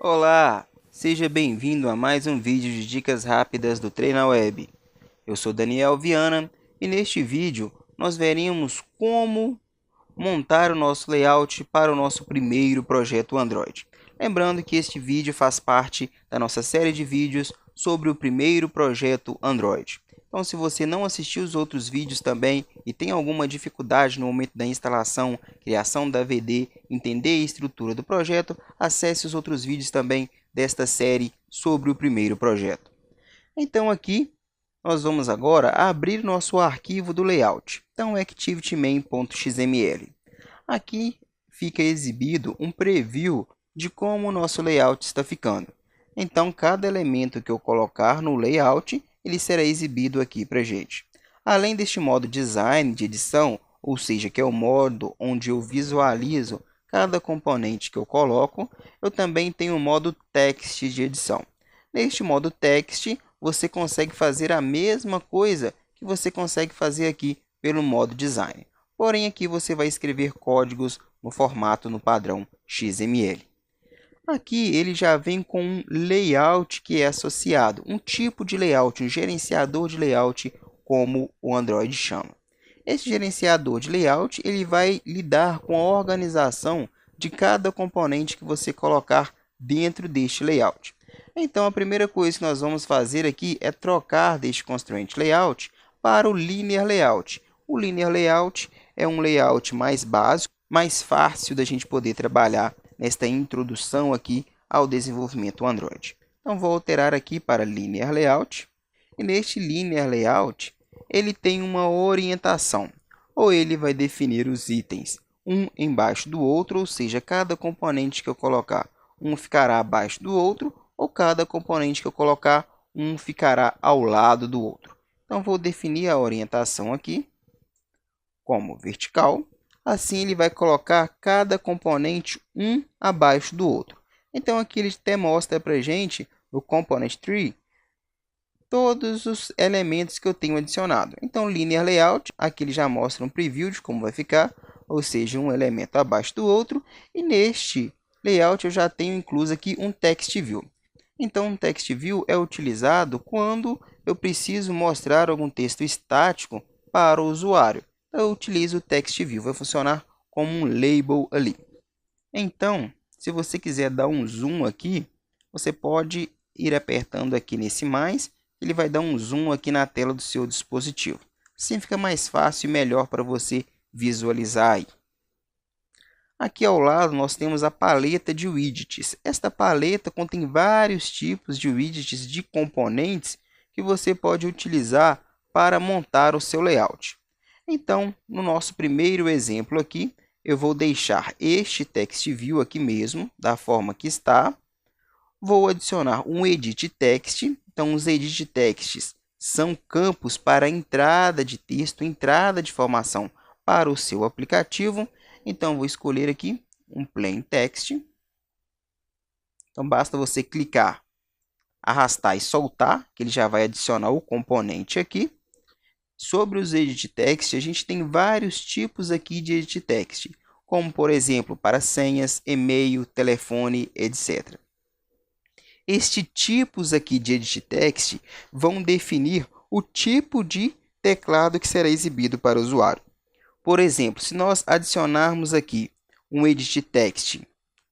Olá, seja bem-vindo a mais um vídeo de dicas rápidas do TreinaWeb. Eu sou Daniel Viana e neste vídeo nós veremos como montar o nosso layout para o nosso primeiro projeto Android. Lembrando que este vídeo faz parte da nossa série de vídeos sobre o primeiro projeto Android. Então, se você não assistiu os outros vídeos também e tem alguma dificuldade no momento da instalação, criação da VD, entender a estrutura do projeto, acesse os outros vídeos também desta série sobre o primeiro projeto. Então, aqui nós vamos agora abrir nosso arquivo do layout. Então, activity-main.xml. Aqui fica exibido um preview de como o nosso layout está ficando. Então, cada elemento que eu colocar no layout, ele será exibido aqui para a gente. Além deste modo design de edição, ou seja, que é o modo onde eu visualizo cada componente que eu coloco, eu também tenho o modo text de edição. Neste modo text, você consegue fazer a mesma coisa que você consegue fazer aqui pelo modo design. Porém, aqui você vai escrever códigos no formato no padrão XML. Aqui ele já vem com um layout que é associado, um tipo de layout, um gerenciador de layout, como o Android chama. Esse gerenciador de layout ele vai lidar com a organização de cada componente que você colocar dentro deste layout. Então, a primeira coisa que nós vamos fazer aqui é trocar deste Constraint Layout para o Linear Layout. O Linear Layout é um layout mais básico, mais fácil da gente poder trabalhar nesta introdução aqui ao desenvolvimento Android. Então, vou alterar aqui para Linear Layout. E neste Linear Layout, ele tem uma orientação. Ou ele vai definir os itens um embaixo do outro, ou seja, cada componente que eu colocar, um ficará abaixo do outro, ou cada componente que eu colocar, um ficará ao lado do outro. Então, vou definir a orientação aqui como vertical. Assim, ele vai colocar cada componente um abaixo do outro. Então, aqui ele até mostra para a gente, no Component Tree, todos os elementos que eu tenho adicionado. Então, Linear Layout, aqui ele já mostra um preview de como vai ficar, ou seja, um elemento abaixo do outro. E neste layout eu já tenho incluso aqui um Text View. Então, um Text View é utilizado quando eu preciso mostrar algum texto estático para o usuário. Eu utilizo o Text View, vai funcionar como um label ali. Então, se você quiser dar um zoom aqui, você pode ir apertando aqui nesse mais, ele vai dar um zoom aqui na tela do seu dispositivo. Assim fica mais fácil e melhor para você visualizar aí. Aqui ao lado nós temos a paleta de widgets. Esta paleta contém vários tipos de widgets de componentes que você pode utilizar para montar o seu layout. Então, no nosso primeiro exemplo aqui, eu vou deixar este text view aqui mesmo, da forma que está. Vou adicionar um edit text. Então, os edit texts são campos para entrada de texto, entrada de informação para o seu aplicativo. Então, vou escolher aqui um plain text. Então, basta você clicar, arrastar e soltar, que ele já vai adicionar o componente aqui. Sobre os edit text, a gente tem vários tipos aqui de edit text, como, por exemplo, para senhas, e-mail, telefone, etc. Estes tipos aqui de edit text vão definir o tipo de teclado que será exibido para o usuário. Por exemplo, se nós adicionarmos aqui um edit text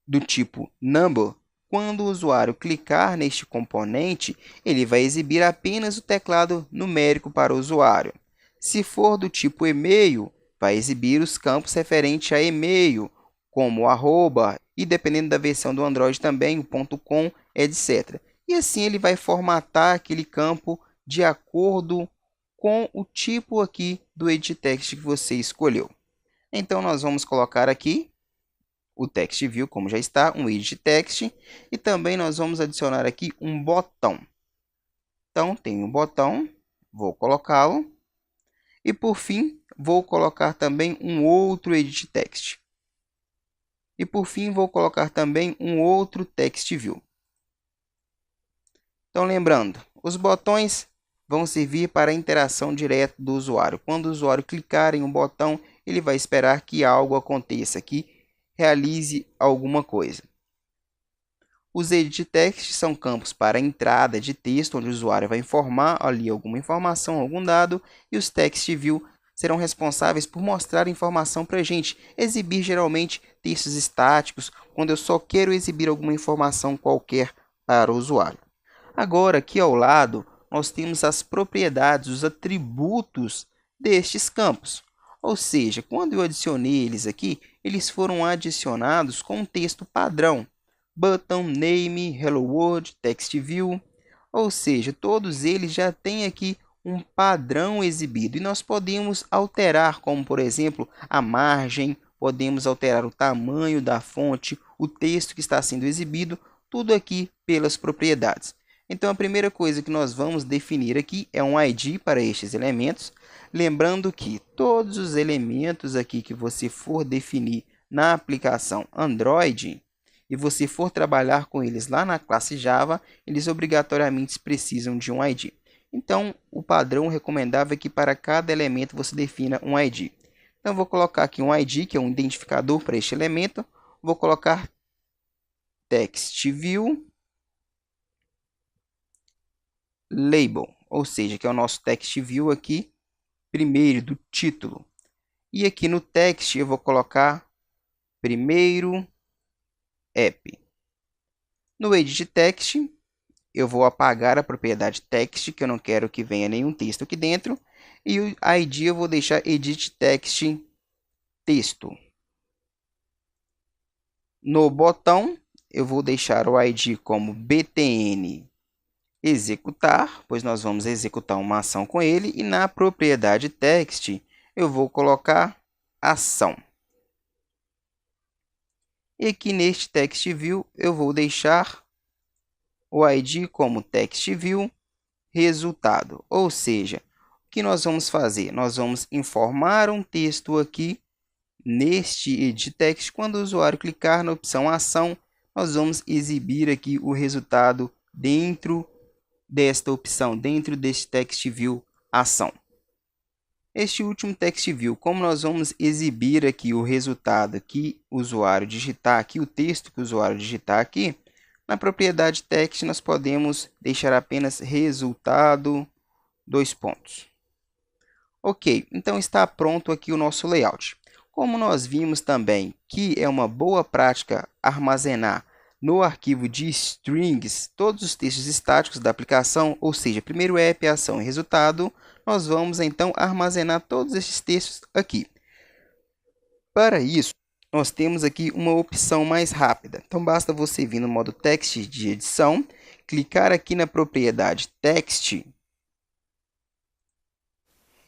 do tipo number, quando o usuário clicar neste componente, ele vai exibir apenas o teclado numérico para o usuário. Se for do tipo e-mail, vai exibir os campos referentes a e-mail, como arroba, e dependendo da versão do Android também, o .com, etc. E assim ele vai formatar aquele campo de acordo com o tipo aqui do edit text que você escolheu. Então, nós vamos colocar aqui o text view, como já está, um edit text, e também nós vamos adicionar aqui um botão. Então, tem um botão, vou colocá-lo, e por fim, vou colocar também um outro edit text. E por fim, vou colocar também um outro text view. Então, lembrando, os botões vão servir para a interação direta do usuário. Quando o usuário clicar em um botão, ele vai esperar que algo aconteça, que realize alguma coisa. Os edit text são campos para entrada de texto, onde o usuário vai informar ali alguma informação, algum dado, e os text view serão responsáveis por mostrar informação para a gente, exibir geralmente textos estáticos, quando eu só quero exibir alguma informação qualquer para o usuário. Agora, aqui ao lado, nós temos as propriedades, os atributos destes campos. Ou seja, quando eu adicionei eles aqui, eles foram adicionados com um texto padrão. Button, name, hello world, text view. Ou seja, todos eles já têm aqui um padrão exibido. E nós podemos alterar, como por exemplo, a margem, podemos alterar o tamanho da fonte, o texto que está sendo exibido, tudo aqui pelas propriedades. Então, a primeira coisa que nós vamos definir aqui é um ID para estes elementos. Lembrando que todos os elementos aqui que você for definir na aplicação Android e você for trabalhar com eles lá na classe Java, eles obrigatoriamente precisam de um ID. Então, o padrão recomendável é que para cada elemento você defina um ID. Então, vou colocar aqui um ID, que é um identificador para este elemento. Vou colocar text view label, ou seja, que é o nosso text view aqui, primeiro do título. E aqui no text eu vou colocar primeiro app. No edit text eu vou apagar a propriedade text, que eu não quero que venha nenhum texto aqui dentro. E o ID eu vou deixar edit text texto. No botão eu vou deixar o ID como btn executar, pois nós vamos executar uma ação com ele. E na propriedade text eu vou colocar ação. E aqui neste text view eu vou deixar o ID como text view resultado. Ou seja, o que nós vamos fazer? Nós vamos informar um texto aqui neste edit text. Quando o usuário clicar na opção ação, nós vamos exibir aqui o resultado dentro desta opção, dentro deste text view ação. Este último text view, como nós vamos exibir aqui o resultado que o usuário digitar aqui, o texto que o usuário digitar aqui, na propriedade text nós podemos deixar apenas resultado, dois pontos. Ok, então está pronto aqui o nosso layout. Como nós vimos também que é uma boa prática armazenar no arquivo de strings todos os textos estáticos da aplicação, ou seja, primeiro app, ação e resultado, nós vamos então armazenar todos esses textos aqui. Para isso, nós temos aqui uma opção mais rápida. Então, basta você vir no modo text de edição, clicar aqui na propriedade text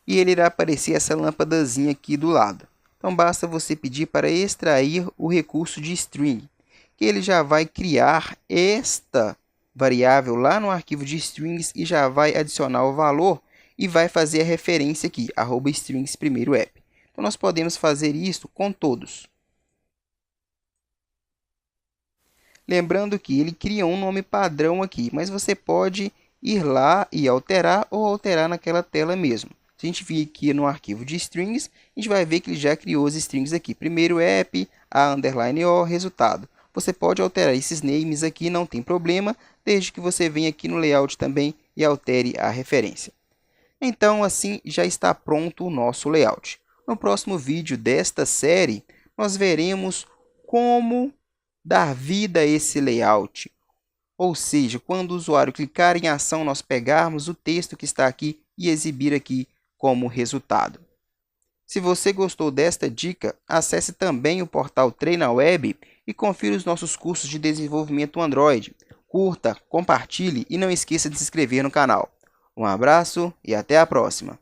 e ele irá aparecer essa lâmpadazinha aqui do lado. Então, basta você pedir para extrair o recurso de string, que ele já vai criar esta variável lá no arquivo de strings e já vai adicionar o valor e vai fazer a referência aqui, @strings primeiro app. Então, nós podemos fazer isso com todos. Lembrando que ele cria um nome padrão aqui, mas você pode ir lá e alterar ou alterar naquela tela mesmo. Se a gente vir aqui no arquivo de strings, a gente vai ver que ele já criou as strings aqui. Primeiro app, _o, resultado. Você pode alterar esses names aqui, não tem problema, desde que você venha aqui no layout também e altere a referência. Então, assim já está pronto o nosso layout. No próximo vídeo desta série, nós veremos como dar vida a esse layout. Ou seja, quando o usuário clicar em ação, nós pegarmos o texto que está aqui e exibir aqui como resultado. Se você gostou desta dica, acesse também o portal TreinaWeb e confira os nossos cursos de desenvolvimento Android. Curta, compartilhe e não esqueça de se inscrever no canal. Um abraço e até a próxima!